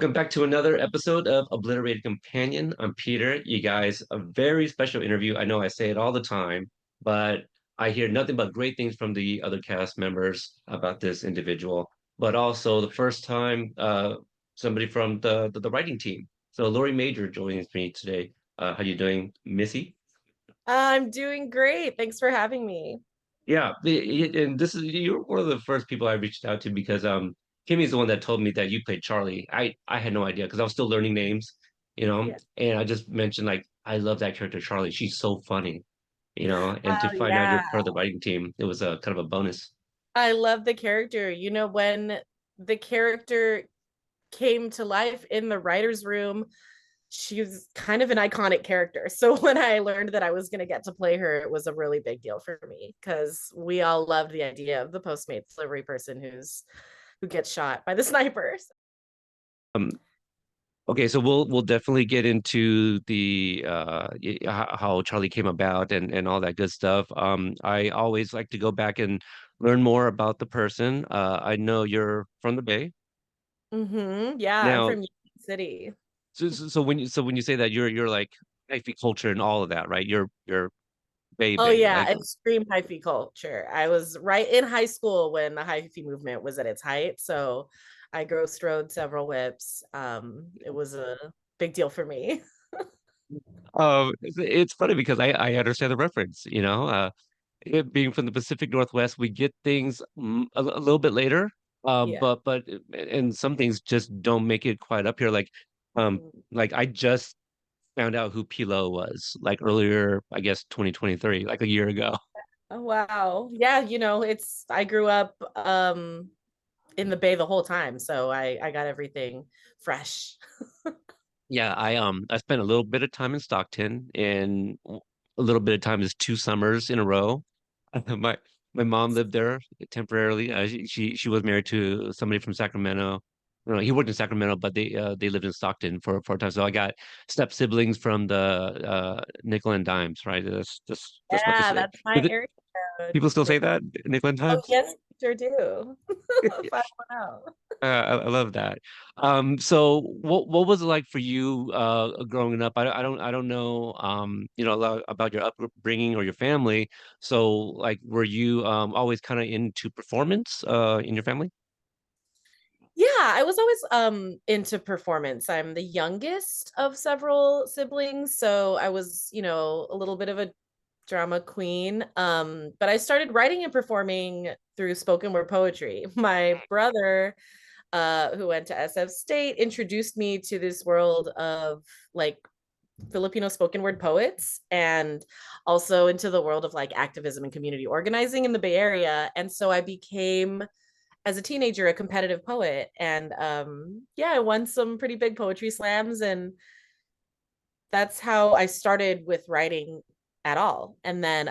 Welcome back to another episode of Obliterated Companion. I'm Peter. You guys, a very special interview. I know I say it all the time, but I hear nothing but great things from the other cast members about this individual. But also the first time somebody from the writing team. So Lori Major joins me today. How you doing, Missy? I'm doing great. Thanks for having me. Yeah, and this is you're one of the first people I reached out to because Kimmy's the one that told me that you played Charlie. I had no idea because I was still learning names, Yeah. and I just mentioned like I love that character Charlie. She's so funny, and to Oh, find out yeah. you're part of the writing team, it was a kind of a bonus. I love the character. When the character came to life in the writer's room, she was kind of an iconic character. So when I learned that I was going to get to play her, it was a really big deal for me because we all loved the idea of the Postmates delivery person who gets shot by the snipers. Um, okay, so we'll definitely get into the how Charlie came about and all that good stuff. I always like to go back and learn more about the person. I know you're from the Bay. Yeah, I'm Now, from Union City. so when you say that you're like hyphy culture and all of that, right? You're Bay Oh Bay, yeah, like extreme hyphy culture. I was right in high school when the hyphy movement was at its height, so I gross rode several whips. It was a big deal for me. it's funny because I understand the reference, it being from the Pacific Northwest, we get things a little bit later, Yeah. but and some things just don't make it quite up here. Like I just found out who Pilo was like earlier, I guess 2023, like a year ago. Oh wow. Yeah, it's I grew up in the Bay the whole time, so I got everything fresh. Yeah, I spent a little bit of time in Stockton and a little bit of time is 2 summers in a row. My my mom lived there temporarily. She was married to somebody from Sacramento. No, he worked in Sacramento, but they lived in Stockton for a time. So I got step siblings from the nickel and dimes, right? That's what they Yeah, say. that's my area. People still say that nickel and Oh dimes? yes, sure do. 510. I love that. So what was it like for you growing up? I don't know a lot about your upbringing or your family. So like were you always kind of into performance in your family? Yeah, I was always into performance. I'm the youngest of several siblings, so I was, a little bit of a drama queen. But I started writing and performing through spoken word poetry. My brother, who went to SF State, introduced me to this world of like Filipino spoken word poets and also into the world of like activism and community organizing in the Bay Area. And so I became as a teenager a competitive poet and yeah, I won some pretty big poetry slams, and that's how I started with writing at all. And then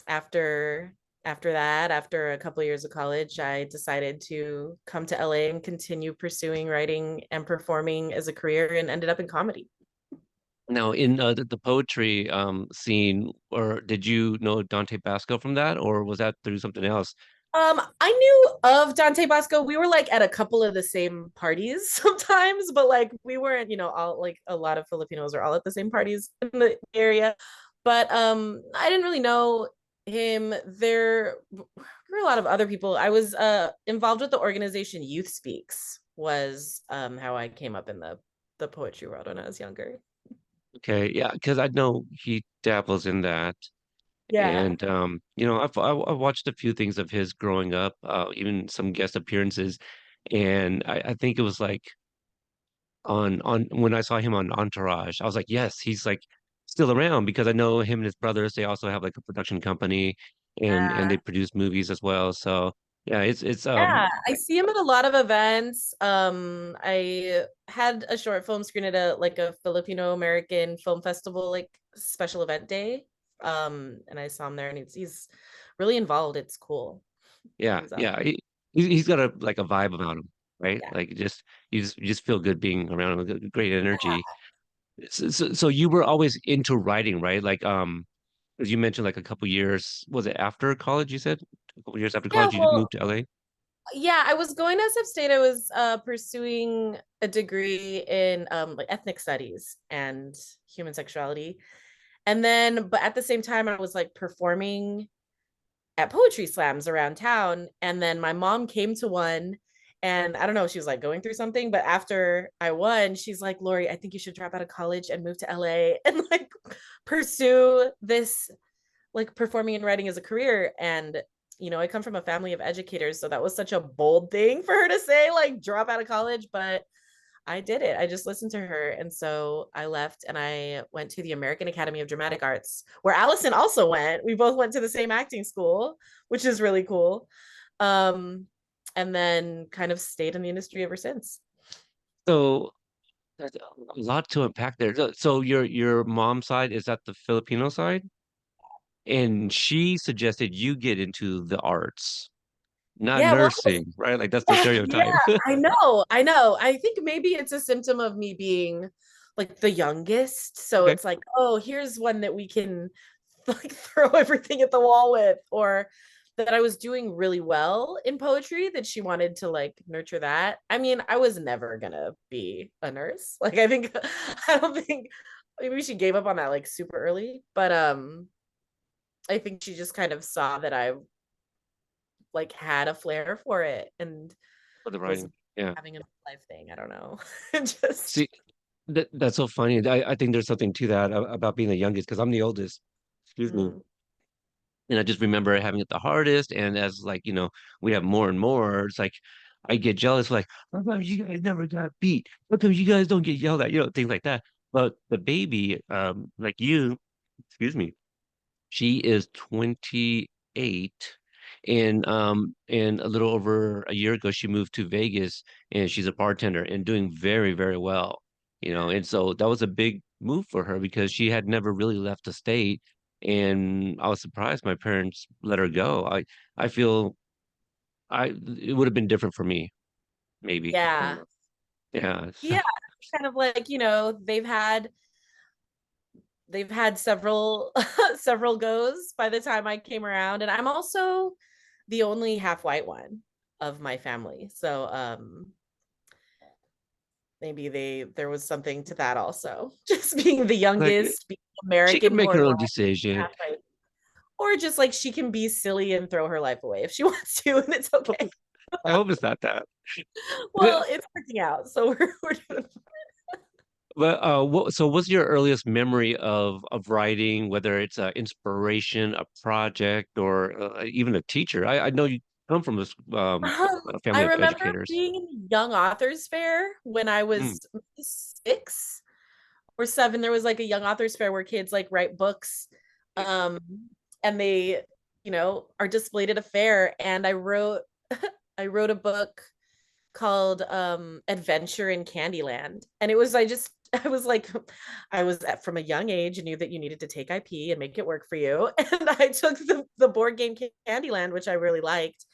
after that, after a couple of years of college, I decided to come to LA and continue pursuing writing and performing as a career and ended up in comedy. Now in the poetry scene, or did you know Dante Basco from that, or was that through something else? I knew of Dante Bosco. We were like at a couple of the same parties sometimes, but like we weren't, all like a lot of Filipinos are all at the same parties in the area. But I didn't really know him. There were a lot of other people. I was involved with the organization Youth Speaks, was how I came up in the poetry world when I was younger. Okay, yeah, because I know he dabbles in that. Yeah. And I've watched a few things of his growing up, even some guest appearances, and I think it was like on when I saw him on Entourage, I was like, yes, he's like still around because I know him and his brothers. They also have like a production company, and they produce movies as well. So yeah, it's Yeah, I see him at a lot of events. I had a short film screen at a Filipino American film festival, like special event day. And I saw him there, and he's really involved. It's cool. yeah, He's up. yeah. He's got a like a vibe about him, right? Yeah. Like just you just feel good being around him, great energy. So you were always into writing, right? Like as you mentioned, like a couple years, was it after college, you said? A couple years after Yeah, college, you well, moved to LA? Yeah, I was going to SF State. I was pursuing a degree in like ethnic studies and human sexuality. And then, but at the same time, I was like performing at poetry slams around town. And then my mom came to one, and I don't know, she was like going through something. But after I won, she's like, Lori, I think you should drop out of college and move to LA and like pursue this like performing and writing as a career. And I come from a family of educators, so that was such a bold thing for her to say, like drop out of college. But I did it. I just listened to her. And so I left and I went to the American Academy of Dramatic Arts, where Allison also went. We both went to the same acting school, which is really cool. Um, and then kind of stayed in the industry ever since. So that's a lot to unpack there. So your mom's side is that the Filipino side, and she suggested you get into the arts, not Yeah, well, nursing, right? Like that's the yeah, stereotype. I know. I know. I think maybe it's a symptom of me being like the youngest. So Okay. it's like, oh, here's one that we can like throw everything at the wall with, or that I was doing really well in poetry that she wanted to like nurture that. I mean, I was never gonna be a nurse. Like I think I don't think maybe she gave up on that like super early, but I think she just kind of saw that I like had a flair for it and For the was writing. Yeah. having a life thing. I don't know. Just See, that's so funny. I think there's something to that about being the youngest because I'm the oldest. Excuse me. mm. And I just remember having it the hardest. And as like, we have more and more, it's like I get jealous, like, how come you guys never got beat? How come you guys don't get yelled at? Things like that. But the baby, like you, excuse me, she is 28, and a little over a year ago she moved to Vegas, and she's a bartender and doing very, very well. And so that was a big move for her because she had never really left the state, and I was surprised my parents let her go. I feel I it would have been different for me, maybe. I don't Yeah. know. Yeah. Yeah. Kind of like, they've had several several goes by the time I came around. And I'm also the only half white one of my family. So maybe there was something to that also. Just being the Like youngest, being she can American make born her own white, decision. half white. Or just like she can be silly and throw her life away if she wants to, and it's okay. I hope it's not that. Well, it's working out, so we're doing. But so what's your earliest memory of writing, whether it's an inspiration, a project, or even a teacher? I know you come from a I family of remember educators. being in the Young Authors Fair when I Mm. was 6 or 7. There was like a Young Authors Fair where kids like write books, um, and they, are displayed at a fair. And I wrote a book called Adventure in Candyland. And it was I just I was like I was from a young age knew that you needed to take IP and make it work for you. And I took the board game Candyland, which I really liked,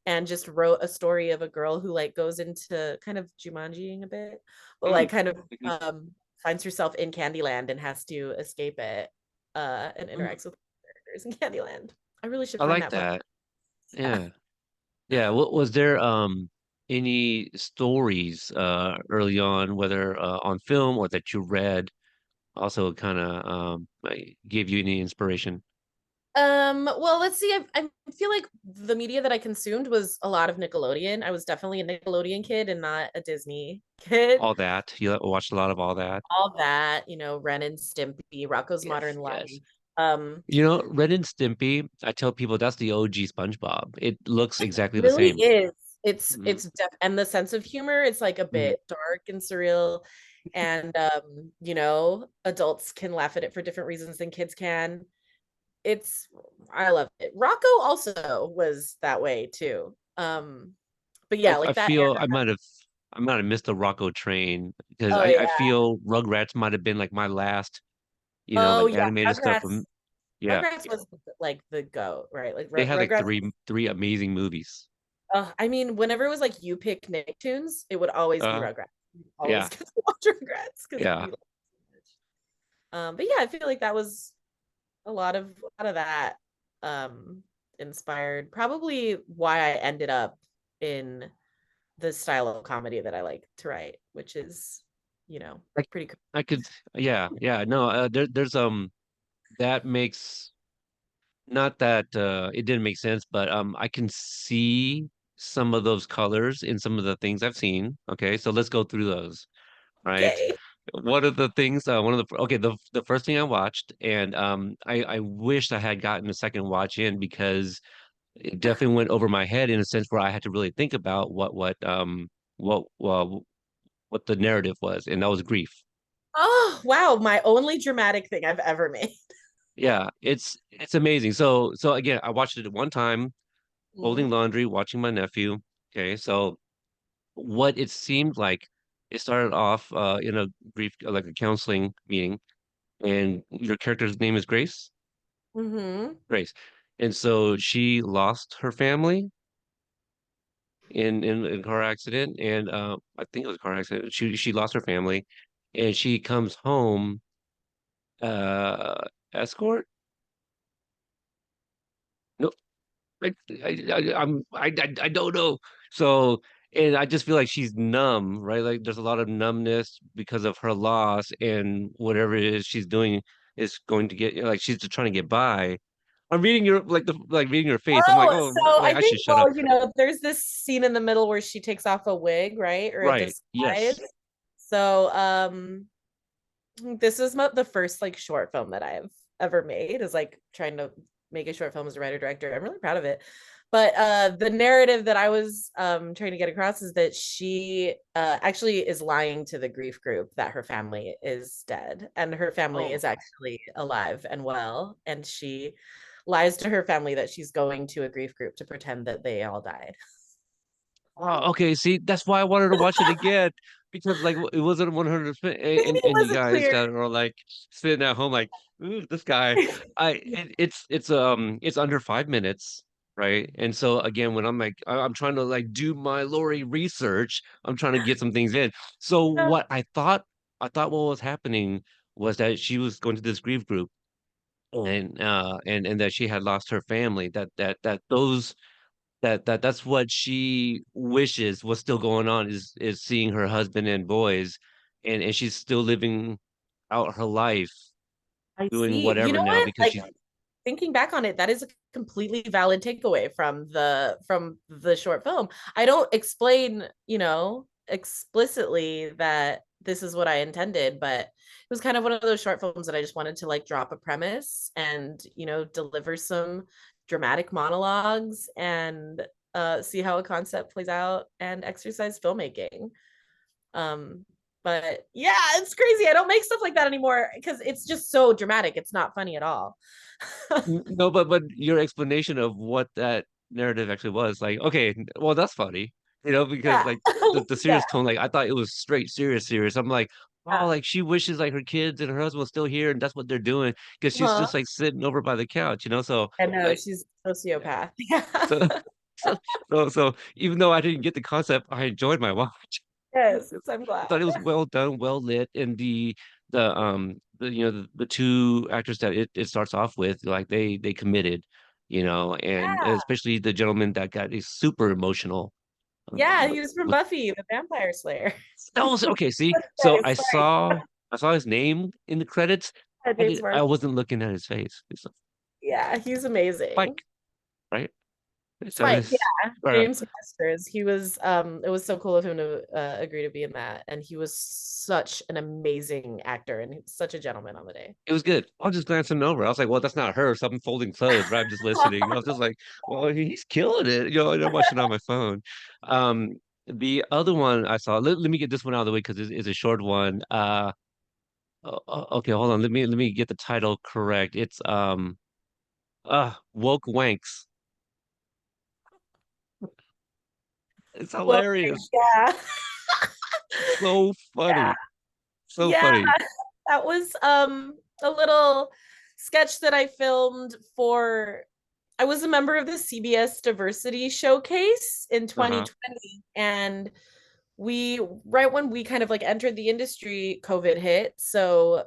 and just wrote a story of a girl who like goes into kind of Jumanjiing a bit, but like Mm. kind of Mhm. finds herself in Candyland and has to escape it and Mm. interacts with characters in Candyland. I really should I find like that book. that. Yeah. Yeah. Yeah. What was there any stories early on, whether on film or that you read, also kind of like, gave you any inspiration? Well, let's see. I feel like the media that I consumed was a lot of Nickelodeon. I was definitely a Nickelodeon kid and not a Disney kid. All that. You watched a lot of all that. All that, Ren and Stimpy, Rocco's Modern Yes, Life. yes. Um, Ren and Stimpy, I tell people that's the OG SpongeBob. It looks exactly the really same. is. It's Mhm, it's and the sense of humor, it's like a mhm. bit dark and surreal. And adults can laugh at it for different reasons than kids can. It's I love it. Rocco also was that way too. But I, yeah, I like that feel era. I might have missed the Rocco train because Oh I yeah. feel Rugrats might have been like my last, Oh like yeah. animated stuff Rugrats. from, yeah. Rugrats was like the goat, right? Like They had like Rugrats. three amazing movies. I mean, whenever it was like you pick Nicktoons, it would always be Uh Rugrats. Always yeah, get to watch Rugrats because yeah. we love it so much. But yeah, I feel like that was a lot of that inspired probably why I ended up in the style of comedy that I like to write, which is, you know, I pretty cool. I could, yeah, yeah, no, there's that makes not that it didn't make sense, but I can see some of those colors in some of the things I've seen. Okay, so let's go through those. Right. Okay. One of the things, one of the okay, the first thing I watched, and I wished I had gotten a second watch in because it definitely went over my head in a sense where I had to really think about what what the narrative was, and that was grief. Oh, wow. My only dramatic thing I've ever made. Yeah, it's amazing. So again, I watched it at one time, folding Mhm. laundry, watching my nephew. Okay, so what it seemed like, it started off in a brief like a counseling meeting, and your character's name is Grace. Mm-hmm. Grace. And so she lost her family in a car accident, and I think it was a car accident. She lost her family, and she comes home uh escort. No, I don't know. So, and I just feel like she's numb, right? Like there's a lot of numbness because of her loss, and whatever it is she's doing is going to get, like she's just trying to get by. I'm reading your like reading your face. I'm like, Oh, oh, so wait, I I should think, shut up. well, there's this scene in the middle where she takes off a wig, right? Or a Right. disguise. Yes. So, this is the first like short film that I've ever made, is like trying to make a short film as a writer director. I'm really proud of it. But the narrative that I was trying to get across is that she actually is lying to the grief group that her family is dead, and her family Oh. is actually alive and well, and she lies to her family that she's going to a grief group to pretend that they all died. Oh, okay. See, that's why I wanted to watch it again because like it wasn't 100%, Maybe it and you wasn't guys clear. got are like sitting at home like, ooh, this guy. It's under 5 minutes, right? And so again, when I'm like I'm trying to like do my Lori research, I'm trying to get some things in. So what I thought what was happening was that she was going to this grief group, and that she had lost her family, that those that's what she wishes was still going on, is seeing her husband and boys, and she's still living out her life I doing see. You whatever know now what? because Like she's thinking back on it, that is a completely valid takeaway from the short film. I don't explain, explicitly that this is what I intended, but it was kind of one of those short films that I just wanted to like drop a premise and, deliver some dramatic monologues and see how a concept plays out and exercise filmmaking. Um, but yeah, it's crazy. I don't make stuff like that anymore because it's just so dramatic. It's not funny at all. no, but your explanation of what that narrative actually was, like, okay, well, that's funny, because Yeah. like the Yeah. serious tone, like I thought it was straight serious. I'm like, oh, Yeah. like she wishes like her kids and her husband was still here, and that's what they're doing because she's Uh-huh. just like sitting over by the couch. So I know like, she's a yeah. sociopath. Yeah. So so so even though I didn't get the concept, I enjoyed my watch. Yes, I'm I glad. thought it was well done, well lit, and the two actors that it starts off with, like they committed, and Yeah. especially the gentleman that got is super emotional. Yeah, But he was from Buffy, the Vampire Slayer. that was okay. See, so Sorry, sorry. I saw his name in the credits. James I Marsden. wasn't looking at his face. It's like Yeah, he's amazing. Spike, right? So Spike, it's yeah. James Masters. He was it was so cool of him to agree to be in that. And he was such an amazing actor and he was such a gentleman on the day. It was good. I was just glancing over. I was like, well, that's not her. So I'm folding clothes, right? I'm just listening. I was just like, well, he's killing it. And I'm watching on my phone. Um, the other one I saw, let me get this one out of the way because it's a short one. Okay, hold on. Let me get the title correct. It's Woke Wanks. It's Well, hilarious. yeah. So funny. So Yeah, funny. that was a little sketch that I filmed for. I was a member of the CBS Diversity Showcase in Uh-huh. 2020, and we right when we kind of like entered the industry, COVID hit. So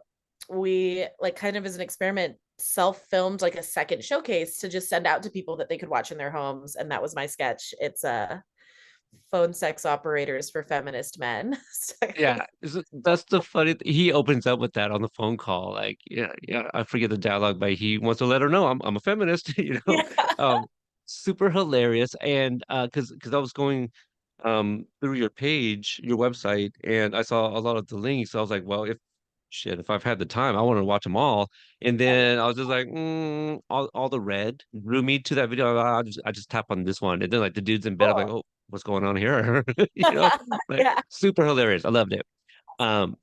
we like kind of as an experiment self-filmed like a second showcase to just send out to people that they could watch in their homes, and that was my sketch. It's phone sex operators for feminist men. So, Yeah, that's the funny he opens up with that on the phone call. Like, yeah, yeah, I forget the dialogue, but he wants to let her know I'm a feminist, you know. yeah. Um, super hilarious. And because I was going through your page, your website, and I saw a lot of the links. So I was like, well, if I've had the time, I want to watch them all. And then I was just like, all the red drew me to that video. I just tap on this one, and then like the dude's in bed. I'm like, Cool. oh, what's going on here? You know, like Yeah. super hilarious. I loved it. Um,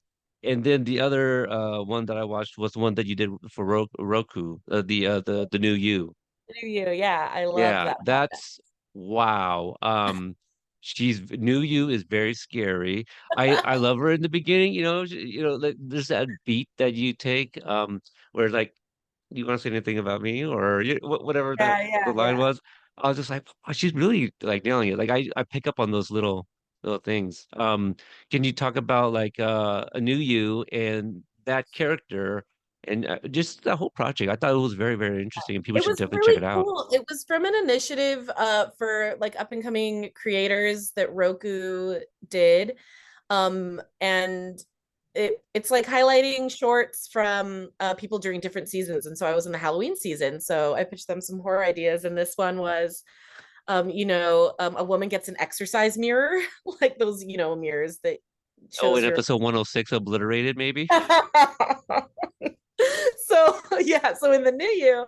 and then the other one that I watched was the one that you did for Roku, the new you. Knew you. Yeah, I loved Yeah, that project. that's wow. She's new you is very scary. I love her in the beginning, like, there's that beat that you take where like you want to say anything about me or whatever that Yeah, the yeah, line yeah. was. I was just like, oh, she's really like nailing it. Like I pick up on those little things. Can you talk about like a new you and that character and just the whole project? I thought it was very, very interesting and people It should was definitely check really it out. cool. It was from an initiative for like up and coming creators that Roku did. And it's like highlighting shorts from people during different seasons. And so I was in the Halloween season, so I pitched them some horror ideas, and this one was a woman gets an exercise mirror, like those, mirrors that Oh, in shows your episode 106, Obliterated, maybe? so yeah, so in the new you,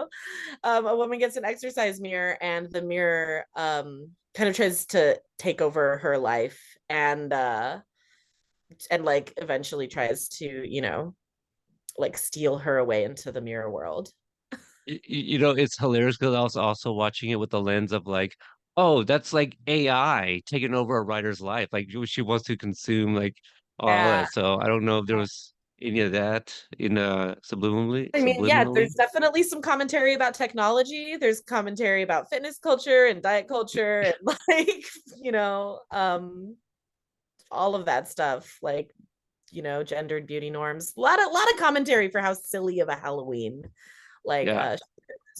a woman gets an exercise mirror, and the mirror kind of tries to take over her life, and like eventually tries to, like steal her away into the mirror world. It's hilarious because I was also watching it with the lens of like, oh, that's like AI taking over a writer's life. Like she wants to consume like all Yeah. that. So I don't know if there was any of that in I mean, yeah, there's subliminally. definitely some commentary about technology. There's commentary about fitness culture and diet culture and like, you know, um, all of that stuff, like, gendered beauty norms. A lot of commentary for how silly of a Halloween. Like Yeah.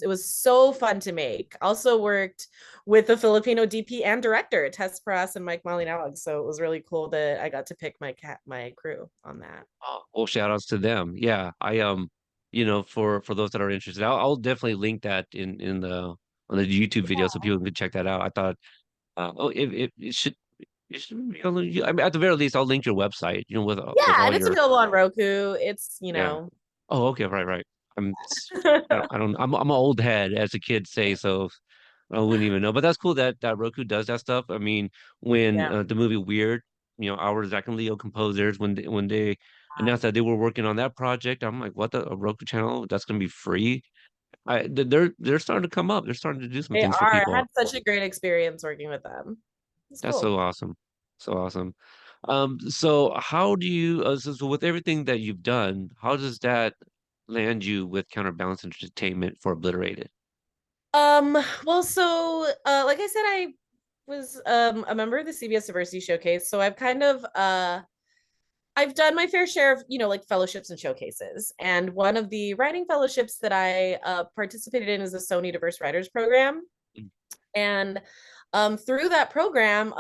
it was so fun to make. Also worked with a Filipino DP and director, Tess Paras and Mike Malinawag. So it was really cool that I got to pick my crew on that. Oh, well, shout outs to them. Yeah. For those that are interested, I'll definitely link that in the on the YouTube video so people can check that out. I thought it should. I mean, at the very least, I'll link your website, with Yeah, all and it's your, available on Roku. It's, yeah. Oh, okay, right, right. I'm, I don't, I'm an old head, as the kids say, so I wouldn't even know. But that's cool that Roku does that stuff. I mean, when yeah. the movie Weird, our Zach and Leo composers, when they announced that they were working on that project, I'm like, what, a Roku channel that's gonna be free? They're starting to come up. They're starting to do some They things for are. I people. had such a great experience working with them. It's That's cool. so awesome. So awesome. So how do you, so with everything that you've done, how does that land you with Counterbalance Entertainment for Obliterated? Well, so like I said, I was a member of the CBS Diversity Showcase, so I've done my fair share of, like fellowships and showcases. And one of the writing fellowships that I participated in is the Sony Diverse Writers Program. And through that program,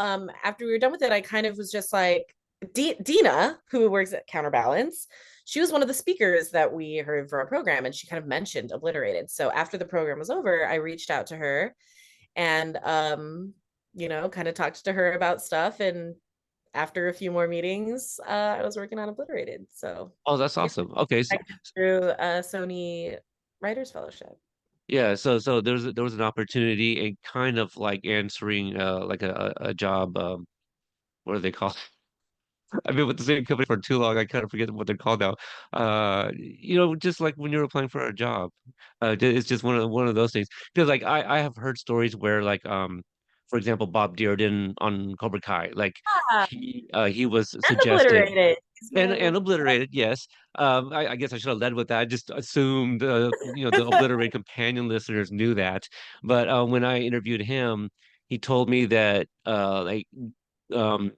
after we were done with it, I kind of was just like, Dina, who works at Counterbalance, she was one of the speakers that we heard for our program, and she kind of mentioned Obliterated. So after the program was over, I reached out to her and, kind of talked to her about stuff. And after a few more meetings, I was working on Obliterated. So Oh, that's yeah, awesome. Okay, so I came through a Sony Writers Fellowship. yeah, so there was an opportunity and kind of like answering like a job, what do they call I've been with the same company for too long. I kind of forget what they're called now. Just like when you're applying for a job, it's just one of those things. Because like I have heard stories where like for example, Bob Dearden on Cobra Kai, like Ah, he was and suggested Obliterated. He's and my and obliterated, yes. I guess I should have led with that. I just assumed the obliterated companion listeners knew that. But when I interviewed him, he told me that um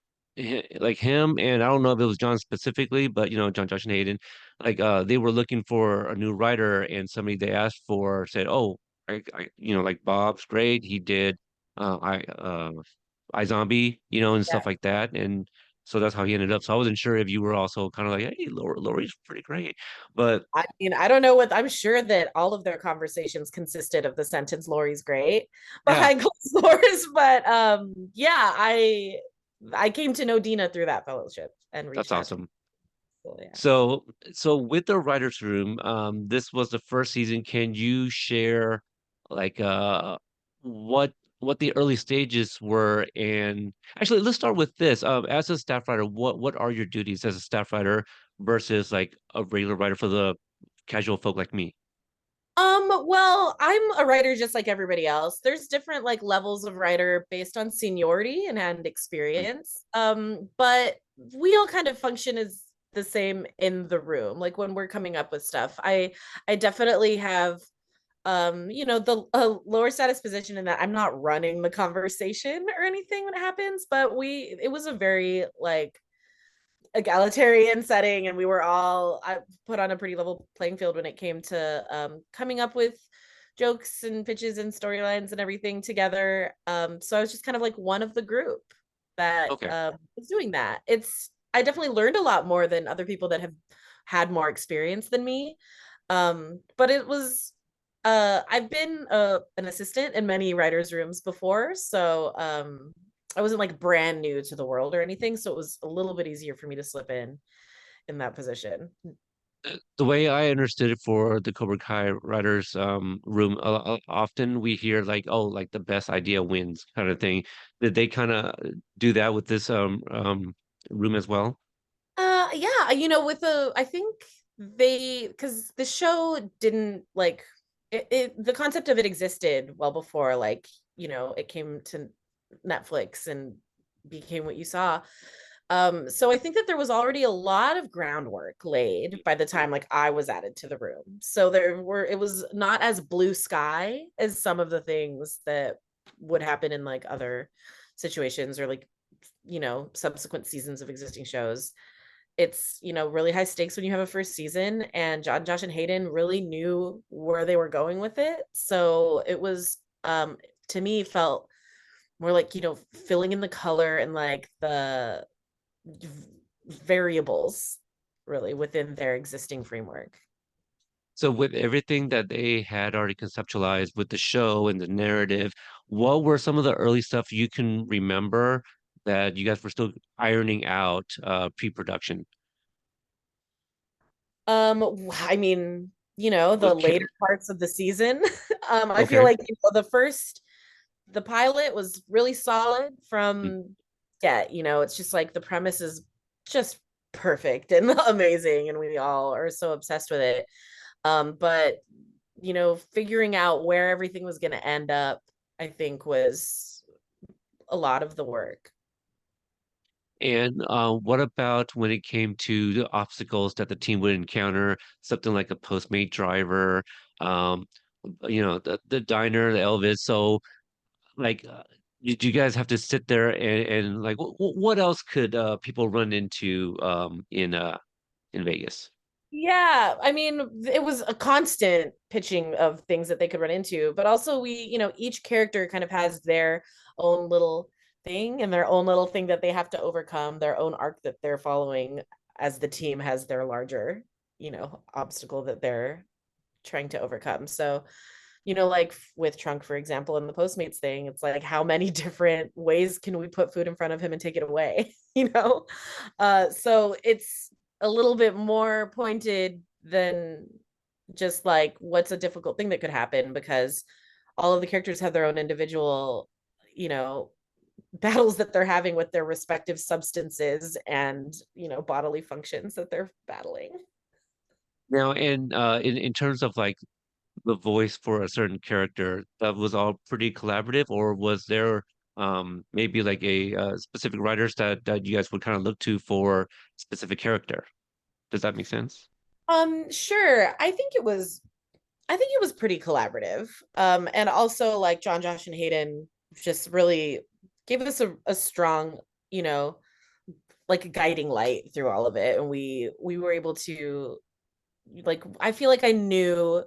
like him and I don't know if it was John specifically, but John Josh and Hayden, like they were looking for a new writer and somebody they asked for said, oh, like Bob's great. He did I iZombie, and stuff like that. And so that's how he ended up. So I wasn't sure if you were also kind of like, hey, Lori's pretty great. But I mean, I don't know what I'm sure that all of their conversations consisted of the sentence Lori's great yeah, behind closed doors. But yeah, I came to know Dina through that fellowship and that's reached out to her. awesome. So yeah. So with the writers' room, this was the first season. Can you share like what what the early stages were? And actually, let's start with this. As a staff writer, what are your duties as a staff writer versus like a regular writer for the casual folk like me? Well, I'm a writer just like everybody else. There's different like levels of writer based on seniority and Mm. experience. But we all kind of function as the same in the room. Like when we're coming up with stuff. I definitely have the lower status position in that I'm not running the conversation or anything when it happens, but it was a very like egalitarian setting, and we were all I put on a pretty level playing field when it came to coming up with jokes and pitches and storylines and everything together. So I was just kind of like one of the group that Okay. was doing that. I definitely learned a lot more than other people that have had more experience than me. But it was I've been an assistant in many writers' rooms before, so I wasn't like brand new to the world or anything, so it was a little bit easier for me to slip in that position. The way I understood it for the Cobra Kai writers room, often we hear like, oh, like the best idea wins kind of thing. Did they kind of do that with this room as well? Yeah, with the I think they because the show didn't like the concept of it existed well before like it came to Netflix and became what you saw. So I think that there was already a lot of groundwork laid by the time like I was added to the room. So it was not as blue sky as some of the things that would happen in like other situations or like subsequent seasons of existing shows. It's really high stakes when you have a first season, and John, Josh, and Hayden really knew where they were going with it. So it was to me felt more like filling in the color and like the variables really within their existing framework. So with everything that they had already conceptualized with the show and the narrative, what were some of the early stuff you can remember that you guys were still ironing out pre-production? I mean, the What later ca- parts of the season, I feel Okay. like the pilot was really solid Mm. from get, it's just like the premise is just perfect and amazing, and we all are so obsessed with it. But figuring out where everything was going to end up, I think was a lot of the work. And what about when it came to the obstacles that the team would encounter, something like a Postmate driver, um, the diner, the Elvis. So, like, did you guys have to sit there and like, what else could people run into in Vegas? Yeah, I mean, it was a constant pitching of things that they could run into, but also each character kind of has their own little thing and their own little thing that they have to overcome, their own arc that they're following as the team has their larger, obstacle that they're trying to overcome. So, like with Trunk, for example, in the Postmates thing, it's like how many different ways can we put food in front of him and take it away, So it's a little bit more pointed than just like what's a difficult thing that could happen, because all of the characters have their own individual, you know, battles that they're having with their respective substances and, bodily functions that they're battling. Now, and in terms of like the voice for a certain character, that was all pretty collaborative, or was there maybe like a specific writers that you guys would kind of look to for specific character? Does that make sense? Sure. I think it was pretty collaborative. And also like John, Josh, and Hayden just really gave us a strong, you know, like a guiding light through all of it. And we were able to like I feel like I knew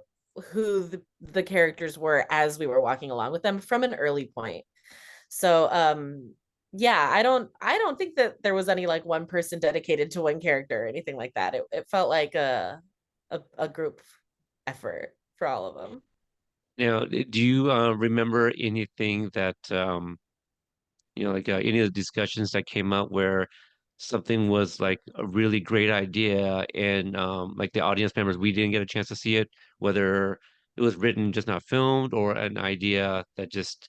who the characters were as we were walking along with them from an early point. So yeah, I don't think that there was any like one person dedicated to one character or anything like that. It felt like a group effort for all of them. Now, do you remember anything that like any of the discussions that came up where something was like a really great idea and like the audience members, we didn't get a chance to see it, whether it was written just not filmed or an idea that just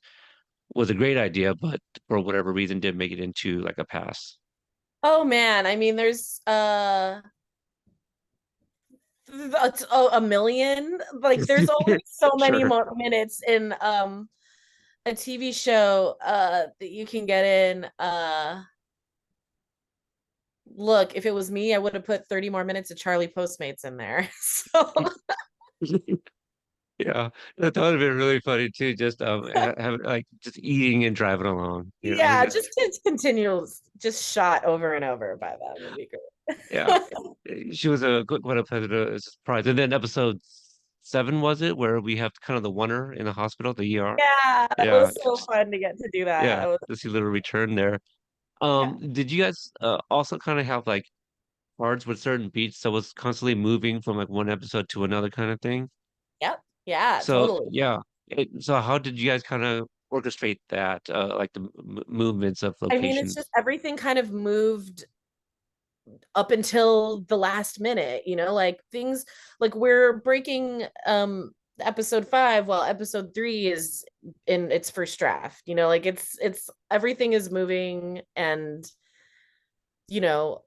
was a great idea, but for whatever reason didn't make it into like a pass. Oh man, I mean, there's a million. Like, there's only so many Sure. more minutes in a TV show that you can get in. Look, if it was me, I would have put 30 more minutes of Charlie Postmates in there. So Yeah, that would have been really funny too. Just have like just eating and driving along. yeah, just to continue just shot over and over by them would be great. Yeah, she was a good one. A pleasant surprise. And then episode 7 was it where we have kind of the oneer in the hospital, the ER. Yeah, that Yeah, was so fun to get to do that. yeah, I was, to see a little return there. yeah. Did you guys also kind of have like cards with certain beats that was constantly moving from like one episode to another kind of thing? Yep. Yeah, So totally. yeah, so how did you guys kind of orchestrate that, like the m movements of I mean, it's locations? just everything kind of moved up until the last minute, like things like we're breaking episode 5 while episode 3 is in its first draft, like it's everything is moving and you know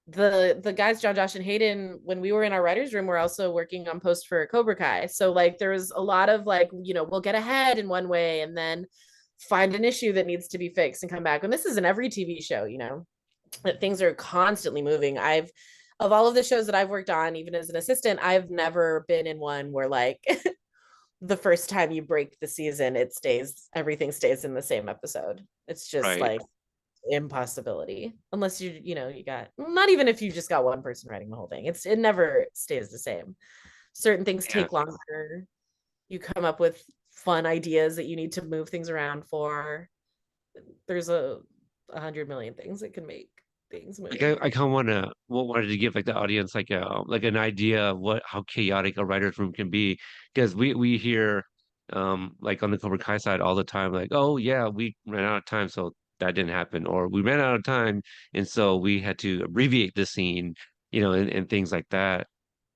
the guys John, Josh, and Hayden, when we were in our writers room, were also working on post for Cobra Kai. So like there was a lot of like, we'll get ahead in one way and then find an issue that needs to be fixed and come back. And this is in every TV show, that things are constantly moving. Of all of the shows that I've worked on, even as an assistant, I've never been in one where like the first time you break the season, everything stays in the same episode. It's just Right. like impossibility unless you got, not even if you just got one person writing the whole thing, it never stays the same. Certain things Yeah. take longer. You come up with fun ideas that you need to move things around for. There's a hundred million things that can make things Like move. I kind of wanted to give like the audience like an idea of what how chaotic a writer's room can be because we hear like on the Cobra Kai side all the time like, oh yeah, we ran out of time so that didn't happen, or we ran out of time and so we had to abbreviate the scene, and things like that.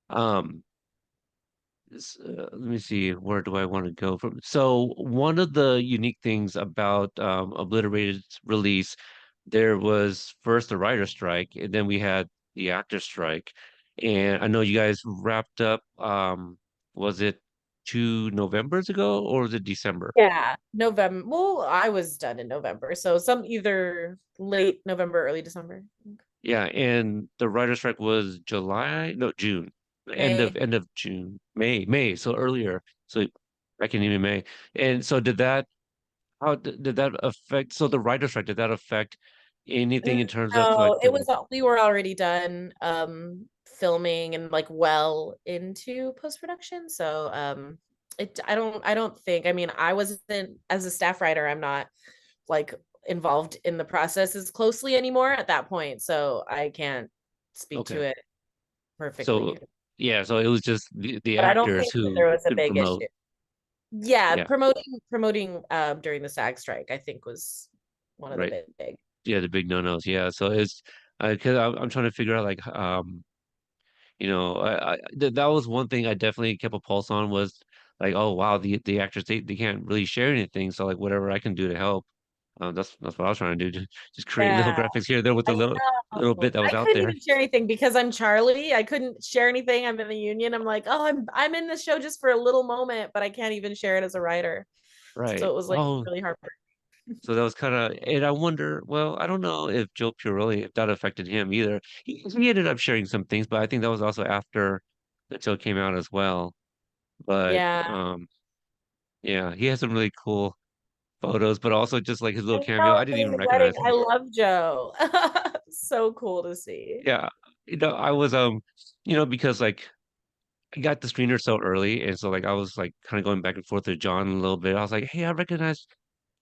um let me see, where do I want to go from? So one of the unique things about Obliterated's release, there was first the writer strike, and then we had the actor strike. And I know you guys wrapped up, was it 2 Novembers ago or was it December? Yeah, November. Well, I was done in November, so some either late November, early December. Yeah, and the writer strike was July, no, June, May. end of June, May, so earlier. So back in even May. And so how did that affect? So the writer strike, did that affect anything in terms of like No, we were already done filming and like well into post-production. So I don't think, I mean, I wasn't, as a staff writer, I'm not like involved in the process as closely anymore at that point. So I can't speak to okay. it perfectly. So yeah, so it was just the But I don't actors think that who there was a couldn't big promote. issue. Yeah, Yeah, promoting during the SAG strike, I think was one of the right. big. Yeah, the big no-nos. Yeah, so it's because I'm trying to figure out like that was one thing I definitely kept a pulse on was like, oh wow, the actors they can't really share anything, so like whatever I can do to help. That's what I was trying to do, just create little Yeah. graphics here and there with I the little know. bit that was I out couldn't there. even share anything because I'm Charlie. I couldn't share anything. I'm in the union. I'm like, oh, I'm in the show just for a little moment, but I can't even share it as a writer. So Right. it was like Oh, really hard. so that was kind of, and I wonder, well, I don't know if Joe Purelli, if that affected him either. He ended up sharing some things, but I think that was also after the show came out as well. But Yeah. yeah, he has some really cool photos, but also just like his little I cameo. know I didn't during even the wedding. recognize I him. love Joe. So cool to see. Yeah, I was because like I got the screener so early, and so like I was like kind of going back and forth with John a little bit. I was like, hey, I recognize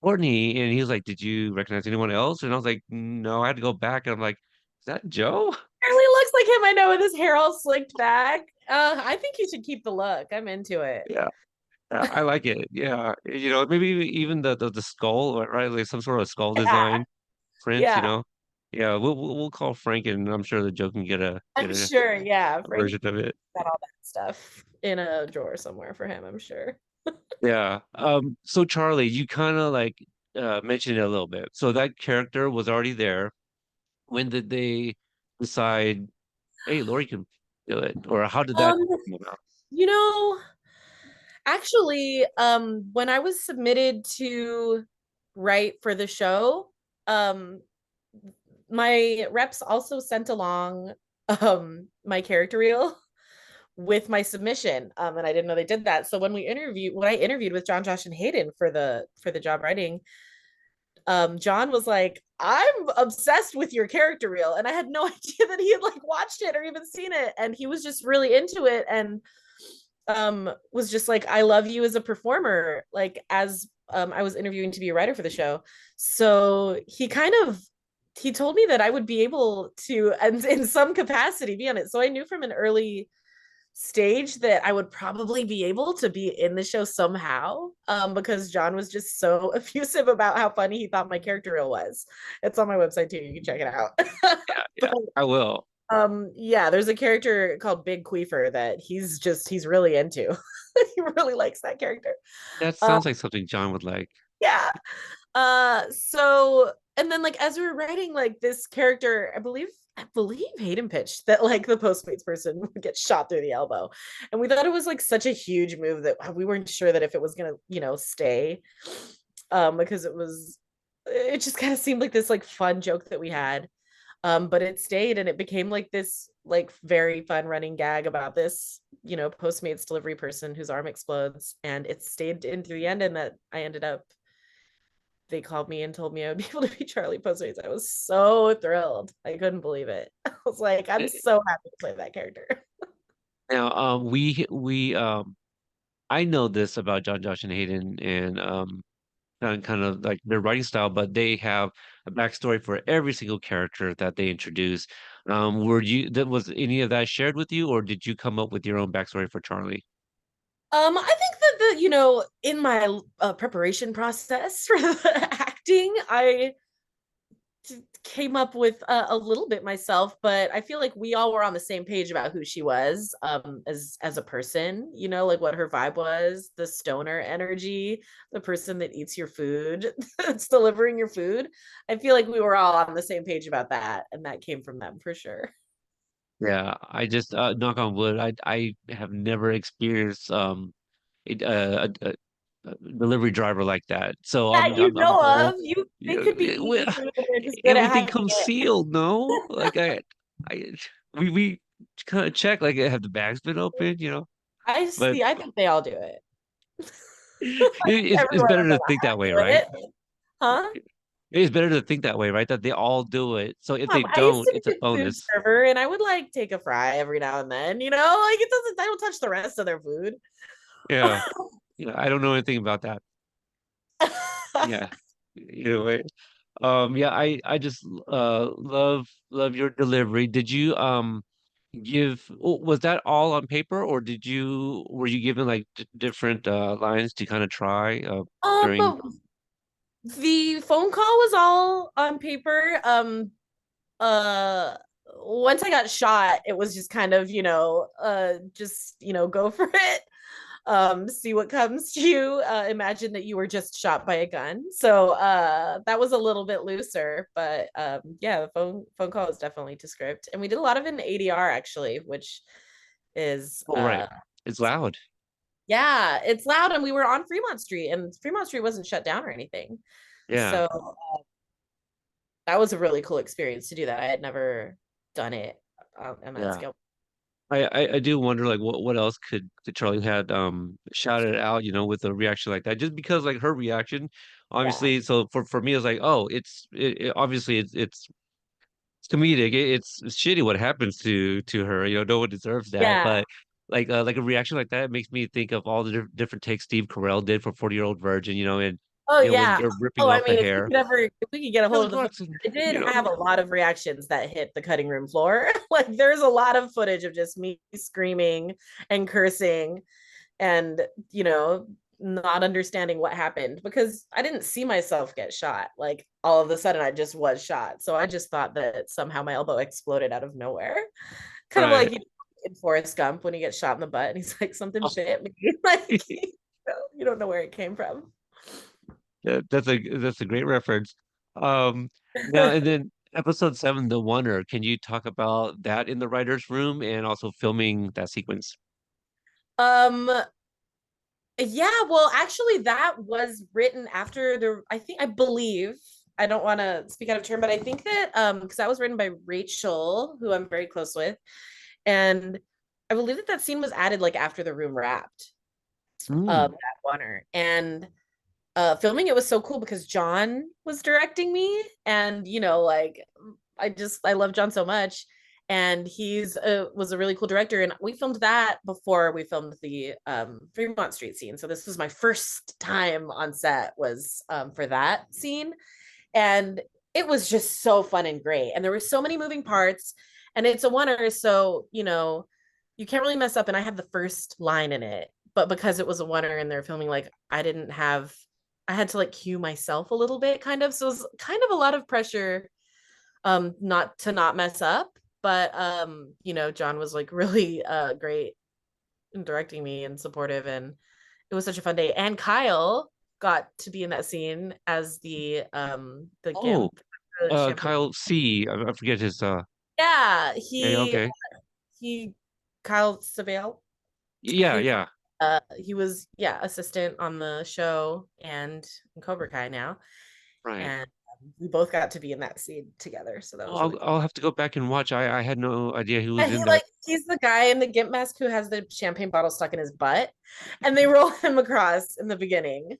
Courtney, and he was like, "Did you recognize anyone else?" And I was like, "No." I had to go back, and I'm like, "Is that Joe?" Really looks like him. I know, with his hair all slicked back. I think he should keep the look. I'm into it. Yeah, I like it. Yeah, maybe even the skull, right? Like some sort of skull Yeah, design print. yeah. Yeah, we'll call Frank, and I'm sure that Joe can get a I'm sure. Yeah, Frank version of it. got all that stuff in a drawer somewhere for him. I'm sure. Yeah. So Charlie, you kind of like mentioned it a little bit. So that character was already there. When did they decide, hey, Lori can do it? Or how did that Um, come about? you know, actually, when I was submitted to write for the show, um, my reps also sent along my character reel with my submission. And I didn't know they did that. So when I interviewed with John, Josh, and Hayden for the job writing, John was like, "I'm obsessed with your character reel," and I had no idea that he had like watched it or even seen it, and he was just really into it, and was just like, "I love you as a performer." Like as I was interviewing to be a writer for the show, so he told me that I would be able to, and in some capacity, be on it. So I knew from an early stage that I would probably be able to be in the show somehow, because John was just so effusive about how funny he thought my character reel was. It's on my website too. You can check it out. Yeah, But yeah, I will. yeah, there's a character called Big Queefer that he's really into. He really likes that character. That Um, sounds like something John would like. yeah. So and then like as we were writing like this character, I believe Hayden pitched that like the Postmates person would get shot through the elbow. And we thought it was like such a huge move that we weren't sure that if it was gonna, stay. Because it just kind of seemed like this like fun joke that we had. But it stayed and it became like this like very fun running gag about this, Postmates delivery person whose arm explodes. And it stayed in through the end, and that I ended up they called me and told me I would be able to be Charlie Postmates. I was so thrilled. I couldn't believe it. I was like, I'm Eh, so happy to play that character. Now, I know this about John, Josh, and Hayden, and kind of like their writing style, but they have a backstory for every single character that they introduce. Was any of that shared with you, or did you come up with your own backstory for Charlie? I think that in my preparation process for the acting, I came up with a little bit myself, but I feel like we all were on the same page about who she was, as a person, like what her vibe was, the stoner energy, the person that eats your food, that's delivering your food. I feel like we were all on the same page about that, and that came from them for sure. Yeah, I just knock on wood. I have never experienced a delivery driver like that. So That you I'm know all of, they you could be know, eating food and they're just good at everything hiding comes it. sealed. No, like I we kind of check like have the bags been opened, but I think they all do it. it's Everyone better on the to think that line way, do right? it. Huh? It's better to think that way, right? That they all do it. So if they I used don't, to it's be a a food bonus. server, and I would like take a fry every now and then, like it doesn't, I don't touch the rest of their food. Yeah. Yeah, I don't know anything about that. Yeah. Either way. Yeah, I just love your delivery. Did you was that all on paper, or were you given like d different lines to kind of try during But the phone call was all on paper. Uh, Once I got shot, it was just kind of, just, go for it. See what comes to you. Imagine that you were just shot by a gun. So that was a little bit looser, but yeah, the phone call was definitely to script, and we did a lot of it in ADR actually, which is Oh, right. It's loud. yeah, it's loud, and we were on Fremont Street, and Fremont Street wasn't shut down or anything. Yeah. So that was a really cool experience to do that. I had never done it on that Yeah. scale. I do wonder like what else could Charlie had shouted out, with a reaction like that. Just because like her reaction, Yeah. obviously, so for me it's like, oh, obviously it's comedic. It's shitty what happens to her. No one deserves that. Yeah. But like a reaction like that makes me think of all the different takes Steve Carell did for 40-Year-Old Virgin. And Oh when yeah. they're ripping Oh, I off the mean, hair. if we could get a hold Billy of the footage, Watson, I did you know. have a lot of reactions that hit the cutting room floor. Like there's a lot of footage of just me screaming and cursing and, you know, not understanding what happened because I didn't see myself get shot. Like all of a sudden I just was shot. So I just thought that somehow my elbow exploded out of nowhere. Kind of like Right. you know, in Forrest Gump when he gets shot in the butt and he's like, something bit me. Like, you don't know where it came from. That's a great reference. Now and then episode 7, The Wonder. Can you talk about that in the writer's room and also filming that sequence? um, yeah, well, actually, that was written after I believe, I don't want to speak out of turn, but I think that because that was written by Rachel, who I'm very close with, and I believe that that scene was added like after the room wrapped, Mm, that oneer. And filming it was so cool because John was directing me, and you know, like I love John so much, and he's was a really cool director. And we filmed that before we filmed the Fremont Street scene. So this was my first time on set was for that scene, and it was just so fun and great. And there were so many moving parts, and it's a oneer, so you know you can't really mess up. And I had the first line in it, but because it was a oneer and they're filming, like I had to like cue myself a little bit, kind of. So it was kind of a lot of pressure, not to not mess up. But you know, John was like really great in directing me and supportive, and it was such a fun day. And Kyle got to be in that scene as the oh, gimp, the champagne. Kyle C. I forget his Yeah, yeah, okay. he Kyle Savale. Yeah, He yeah, he was, yeah, assistant on the show and in Cobra Kai now, right. and we both got to be in that scene together, so that Oh, was really I'll cool. have to go back and watch. I had no idea he Yeah, was in that. he's the guy in the gimp mask who has the champagne bottle stuck in his butt, and they roll him across in the beginning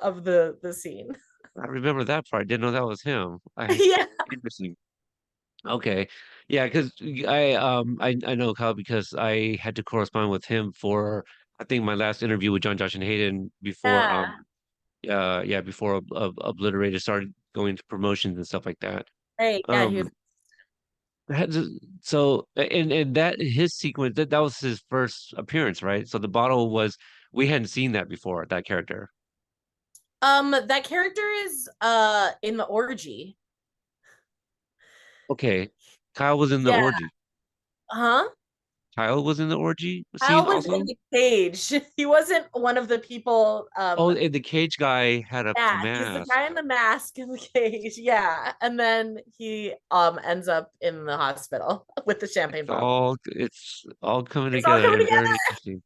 of the scene. I remember that part. I didn't know that was him. I Yeah, Interesting. Okay. Yeah, because I know Kyle because I had to correspond with him for I think my last interview with John Josh and Hayden before yeah, yeah before Obliterated started going to promotions and stuff like that. right. Yeah, he was. Um so and that his sequence that was his first appearance, right? So the bottle was we hadn't seen that before, that character. That character is in the orgy. Okay. Kyle was in the Yeah, orgy. huh? Kyle was in the orgy Kyle scene was in also? the cage. He wasn't one of the people. Oh, and the cage guy had a Yeah, he's the mask. guy in the mask in the cage. Yeah, and then he ends up in the hospital with the champagne bottle. It's all coming It's all together coming and very together.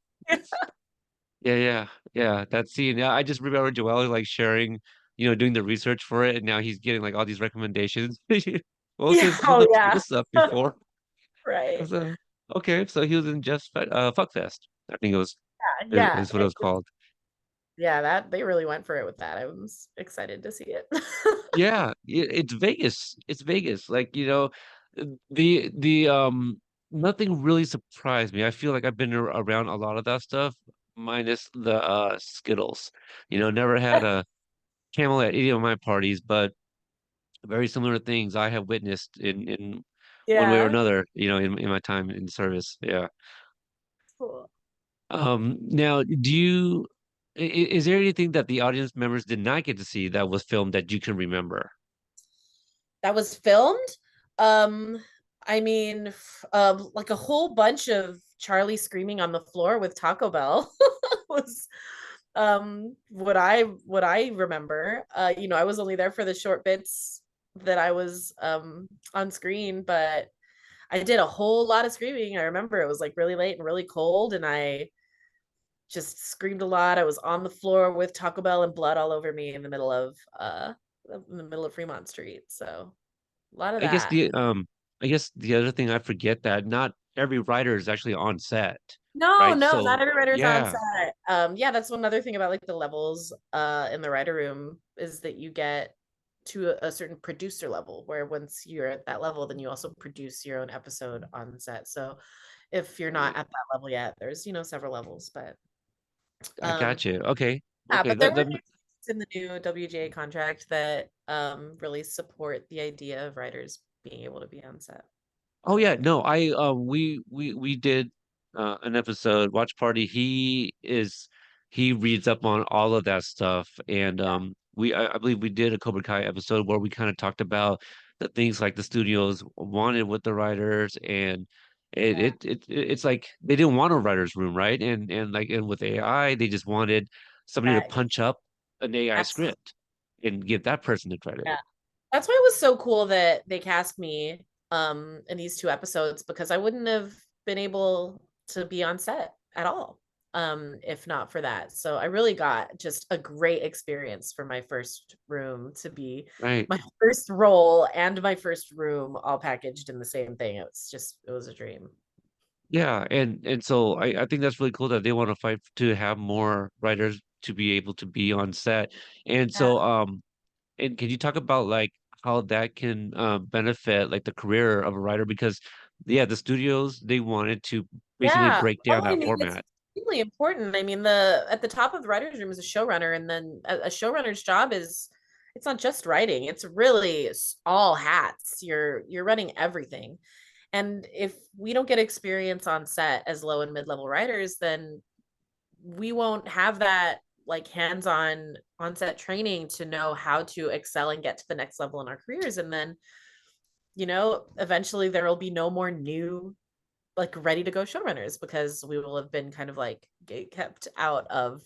interesting. Yeah. That scene. Yeah, I just remember Joel like sharing, doing the research for it, and now he's getting like all these recommendations. Well, Yeah. he Oh looked yeah. this up before. I Right. was, okay, so he was in Jeff's Fuck Fest. I think Yeah. is what it was called. Yeah. That they really went for it with that. I was excited to see it. Yeah, it's Vegas. It's Vegas. Like, the nothing really surprised me. I feel like I've been around a lot of that stuff, minus the Skittles. Never had a camel at any of my parties, but very similar things I have witnessed in one way or Yeah. another, in my time in service. Yeah. Cool. Now, is there anything that the audience members did not get to see that was filmed that you can remember? That was filmed. Um, I mean, like a whole bunch of Charlie screaming on the floor with Taco Bell was what I remember. You know, I was only there for the short bits that I was on screen, but I did a whole lot of screaming. I remember it was like really late and really cold, and I just screamed a lot. I was on the floor with Taco Bell and blood all over me in the middle of Fremont Street. So a lot of I guess that. the other thing I forget that not every writer is actually on set, No, right? no, So not every writer's on yeah, set. Yeah, that's one other thing about like the levels in the writer room is that you get to a certain producer level where once you're at that level, then you also produce your own episode on set. So if you're not right. at that level yet, there's, you know, several levels, but I um got you. Okay. yeah, Okay. but there That were that in the new WGA contract that really support the idea of writers being able to be on set. Oh yeah, no, I we did an episode watch party. He reads up on all of that stuff, and I believe we did a Cobra Kai episode where we kind of talked about the things like the studios wanted with the writers, and Yeah. it's like they didn't want a writer's room, right? And with AI, they just wanted somebody to Yeah, punch up an AI absolutely. script and give that person the credit. Yeah. That's why it was so cool that they cast me in these two episodes because I wouldn't have been able to be on set at all if not for that. So I really got just a great experience for my first room to be Right. my first role and my first room all packaged in the same thing. It was a dream. Yeah, and so I think that's really cool that they want to fight to have more writers to be able to be on set. And Yeah. so and can you talk about like how that can benefit like the career of a writer? Because yeah, the studios they wanted to basically Yeah. break Oh, down I that mean, it's format. extremely important. I mean, the at the top of the writer's room is a showrunner, and then a showrunner's job is it's not just writing, it's really all hats. You're running everything. And if we don't get experience on set as low and mid-level writers, then we won't have that like hands-on on-set training to know how to excel and get to the next level in our careers. And then, eventually there will be no more new like ready to go showrunners because we will have been kind of like kept out of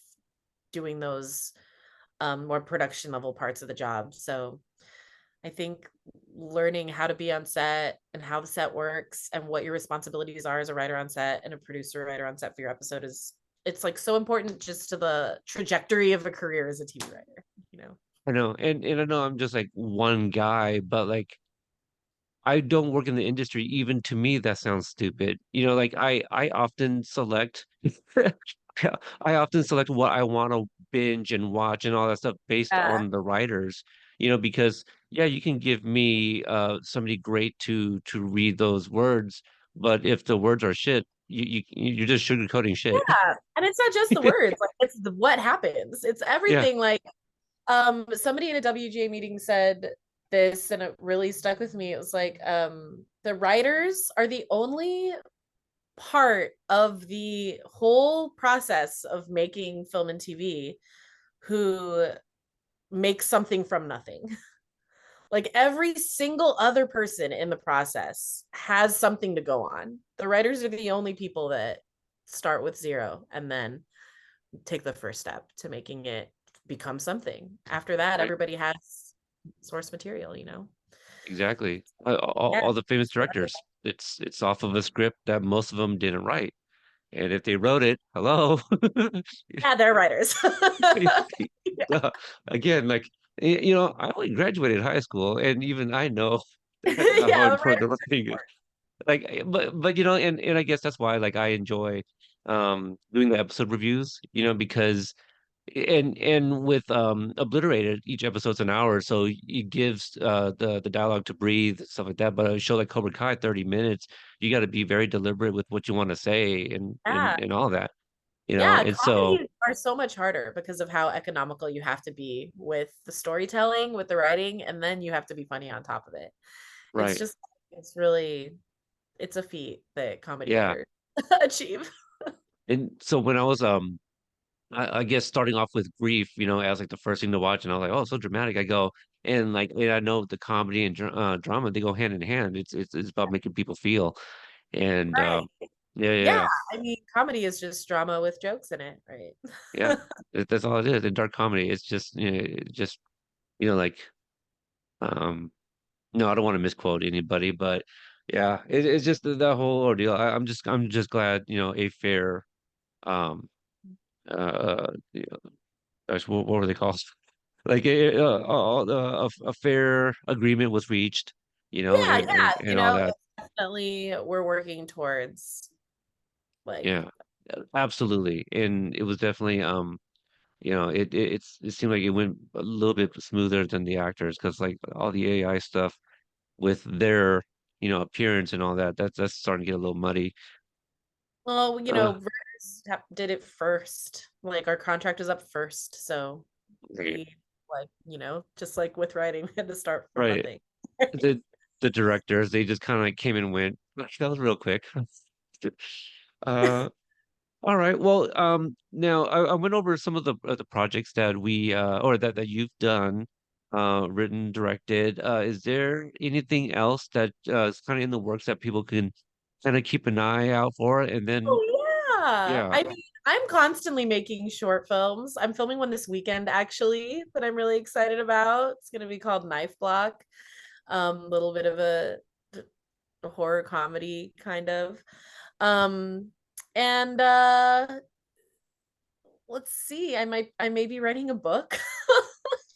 doing those more production level parts of the job. So I think learning how to be on set and how the set works and what your responsibilities are as a writer on set and a producer writer on set for your episode is it's like so important just to the trajectory of a career as a TV writer, you know. I know, and I know I'm just like one guy, but like I don't work in the industry. Even to me, that sounds stupid. Like I often select I often select what I want to binge and watch and all that stuff based Yeah. on the writers, because yeah, you can give me somebody great to read those words, but if the words are shit, you're just sugarcoating shit. Yeah. And it's not just the words, like it's the what happens. It's Yeah, everything like somebody in a WGA meeting said this and it really stuck with me. It was like the writers are the only part of the whole process of making film and TV who makes something from nothing. Like every single other person in the process has something to go on. The writers are the only people that start with zero and then take the first step to making it become something. After that, right. everybody has source material, you know? Exactly. All Yeah. the famous directors, it's off of a script that most of them didn't write. And if they wrote it, hello. Yeah, they're writers. Duh. Again, like I only graduated high school, and even I know that how Yeah, the important the writers are writing is. important. Like, but and I guess that's why like I enjoy doing the episode reviews, because and with Obliterated, each episode's an hour, so it gives the dialogue to breathe, stuff like that. But a show like Cobra Kai, 30 minutes, you got to be very deliberate with what you want to say and Yeah. and and all that, Yeah, and so comedies are so much harder because of how economical you have to be with the storytelling, with the writing, and then you have to be funny on top of it. It's right. just it's really it's a feat that comedy Yeah. writers achieve. And so when I was I guess starting off with grief, as like the first thing to watch, and I was like, oh, so dramatic. I go and like and I know the comedy and drama they go hand in hand. It's about making people feel, and Right. yeah, yeah, Yeah, yeah, I mean, comedy is just drama with jokes in it, right? yeah. That's all it is. In dark comedy, it's just just like um no, I don't want to misquote anybody, but yeah, it's just the whole ordeal. I'm just glad a fair um you know, gosh, what were they called? Like a fair agreement was reached, Yeah, and, yeah, and all that. definitely we're working towards like Yeah, absolutely. And it was definitely it seemed like it went a little bit smoother than the actors because like all the AI stuff with their appearance and all that that's starting to get a little muddy. well, Uh, writers did it first. Like our contract is up first, so Right. be like, just like with writing, we had to start from Right. nothing. The the directors, they just kind of like came and went. That was real quick. Uh, all right. Well, now I went over some of the projects that we or that you've done, written, directed. Is there anything else that is kind of in the works that people can kind of keep an eye out for? And then, Oh yeah. yeah. I mean, I'm constantly making short films. I'm filming one this weekend actually that I'm really excited about. It's gonna be called Knife Block. Little bit of a horror comedy kind of. Um, and let's see, I may be writing a book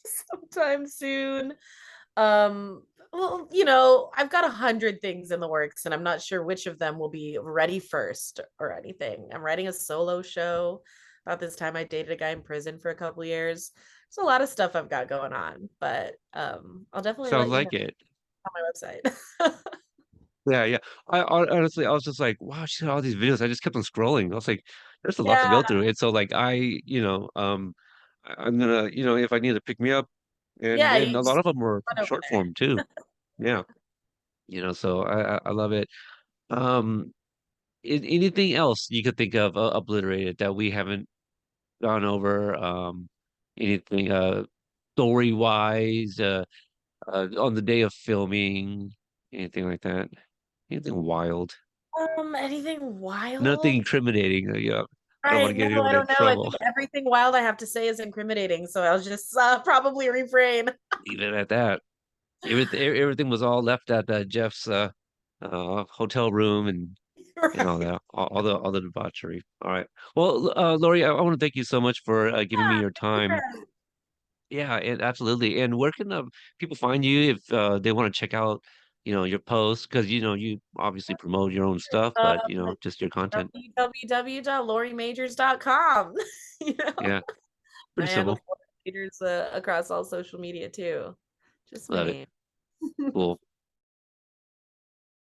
sometime soon. Well, I've got 100 things in the works, and I'm not sure which of them will be ready first or anything. I'm writing a solo show about this time I dated a guy in prison for a couple years. There's a lot of stuff I've got going on, but I'll definitely Sounds let you know like it. on my website. Yeah, yeah. Honestly, I was just like, wow, she had all these videos. I just kept on scrolling. I was like, there's a lot to Yeah, go through. And so like I'm gonna, if I need to pick me up, and yeah, you a lot just of them were run over short form too. Yeah. So I love it. Um, anything else you could think of obliterated that we haven't gone over? Anything story wise, on the day of filming, anything like that? Anything wild? there. Anything Nothing wild? incriminating. I don't want Right. to No, get I anyone in don't know. I trouble. think everything wild I have to say is incriminating, so I'll just probably refrain. Leave it at that. Everything was all left at Jeff's hotel room and all Right. that, all the debauchery. All right. Well, Lori, I want to thank you so much for giving me your time. Yeah. Yeah, and absolutely. And where can people find you if they want to check out, your posts? Because you obviously promote your own stuff, but Um, just your content. www.lorimajors.com. You know, Yeah, my pretty handle's simple. Lori Majors across all social media too. Just my Love it. name. Cool.